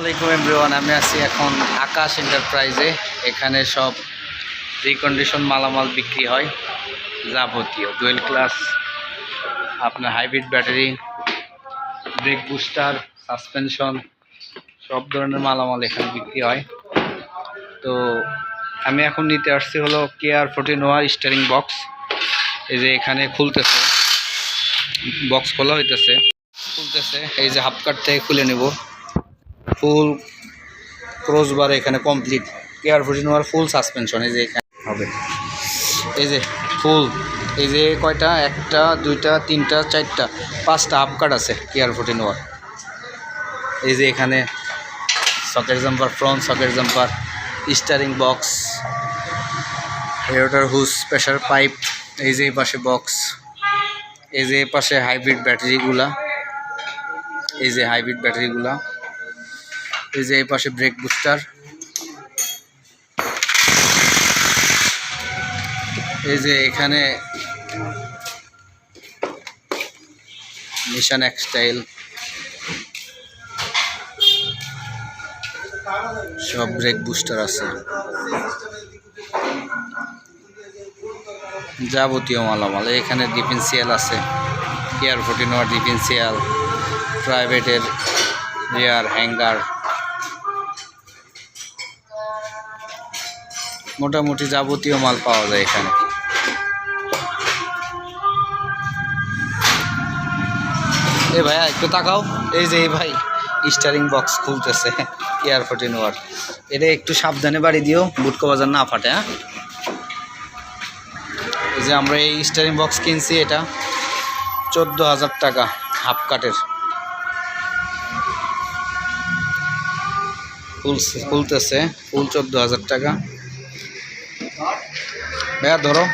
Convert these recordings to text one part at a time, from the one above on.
আসসালামু আলাইকুম এভরিওয়ান, আমি আছি এখন আকাশ এন্টারপ্রাইজে। এখানে সব রিকন্ডিশন মালামাল বিক্রি হয়, যাবতীয় ডুয়েল ক্লাস, আপনার hybrid battery, brake booster, suspension, সব ধরনের মালামাল এখানে বিক্রি হয়। তো আমি এখন নিতে আসছি হলো KR4T NOAH স্টিয়ারিং বক্স। এই যে এখানে খুলতেছে, বক্স খোলা হইতেছে, খুলতেছে। এই যে হাফ কাট থেকে খুলে নেব, ফুল ক্রসবার এখানে কমপ্লিট। KR4T NOAH ফুল সাসপেনশন এই যে এখানে হবে। এই যে ফুল, এই যে কয়টা, একটা দুইটা তিনটা চারটা পাঁচটা হাফ কাট আছে KR4T NOAH। এই যে এখানে socket jumper, front socket jumper, steering box, radiator হুস, প্রেসার পাইপ। এই যে এই পাশে বক্স, এই যে এই পাশে হাইব্রিড ব্যাটারিগুলা, এই যে হাইব্রিড ব্যাটারিগুলা, এই যে এই পাশে ব্রেক বুস্টার, এই যে এখানে নিশান এক্সটাইল, সব ব্রেক বুস্টার আছে, যাবতীয় মালামাল। এখানে ডিফেন্সিয়াল আছে, KR4T NOAH ডিফেন্সিয়াল, প্রাইভেটের রিয়ার হ্যাঙ্গার, মোটামুটি যাবতীয় মাল পাওয়া যায় এখানে। এই ভাইয়া একটু তাকাও, এই যে এই ভাই স্টিয়ারিং বক্স খুলতেছে KR4T NOAH। এটা একটু সাবধানে বাড়ি দিও, বুটকো বাজার না ফাটে। হ্যাঁ, এই যে আমরা এই স্টিয়ারিং বক্স কিনছি, এটা 14,000 টাকা হাফ কাটের। খুলতেছে ফুল 14,000 টাকা। ভাইয়া ধরো,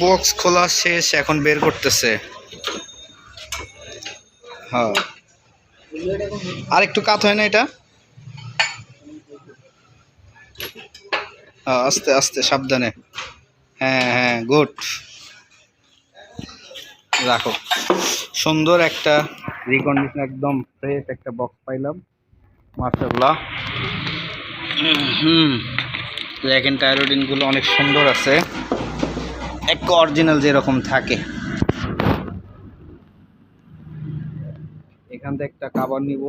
বক্স খোলা শেষ, এখন বের করতেছে। হ্যাঁ, আর একটু কাত হয় না এটা? হ্যাঁ, আস্তে আস্তে সাবধানে। হ্যাঁ হ্যাঁ, গুড, রাখো। সুন্দর একটা রিকন্ডিশন, একদম ফ্রেশ একটা বক্স পাইলাম, মাশাআল্লাহ। র্যাক এন্ড টায়ারোডিনগুলো অনেক সুন্দর আছে, এক অরিজিনাল যেরকম থাকে। এখান থেকে একটা কাভার নিব,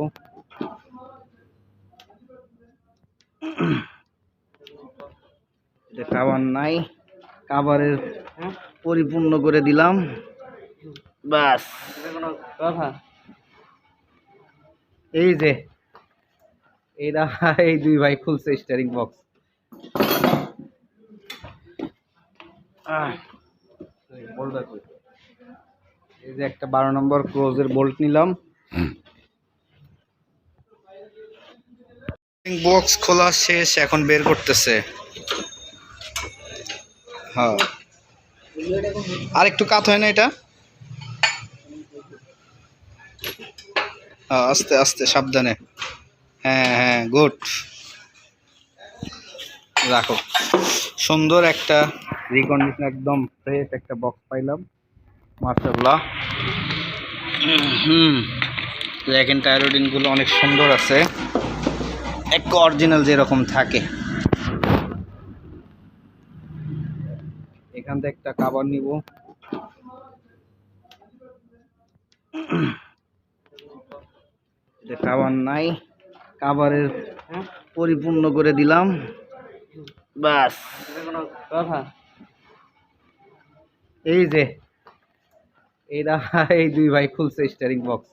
এটা কাভার নাই, কাভারের পরিপূর্ণ করে দিলাম, বাস। এই যে এরা এই দুই ভাই খুলছে স্টিয়ারিং বক্স। এই যে একটা 12 নম্বর ক্লোজের বোল্ট নিলাম। বক্স খোলা শেষ, এখন বের করতেছে। হ্যাঁ, আর একটু কাত হয় না এটা? হ্যাঁ, আস্তে আস্তে সাবধানে। হ্যাঁ হ্যাঁ, গুড, রাখো। সুন্দর একটা রিকন্ডিশন, একদম ফ্রেশ একটা বক্স পাইলাম, মাশাআল্লাহ। র্যাক এন্ড টায়ারোডিনগুলো অনেক সুন্দর আছে, এক অরিজিনাল যেরকম থাকে। এখান থেকে একটা কাভার নিব, কাভার নাই, কাভারের পরিপূর্ণ করে দিলাম বাস। এই যে এইটা এই দুই ভাই খুলছে স্টিয়ারিং বক্স।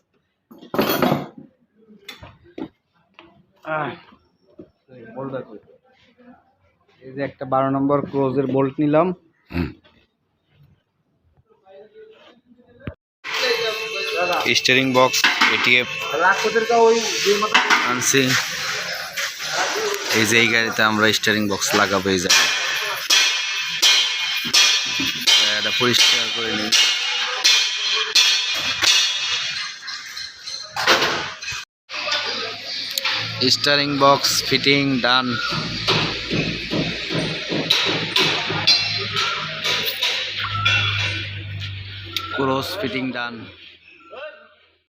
এই যে একটা 12 নম্বর ক্লোজের বোল্ট নিলাম। স্টিয়ারিং বক্স এটিএফ আনছি। এই যে এই গাড়িতে আমরা স্টিয়ারিং বক্স লাগাবো। এই জায়গায় এটা পরিষ্কার করে নিই। স্টিয়ারিং বক্স ফিটিং ডান। ক্রস ফিটিং ডান।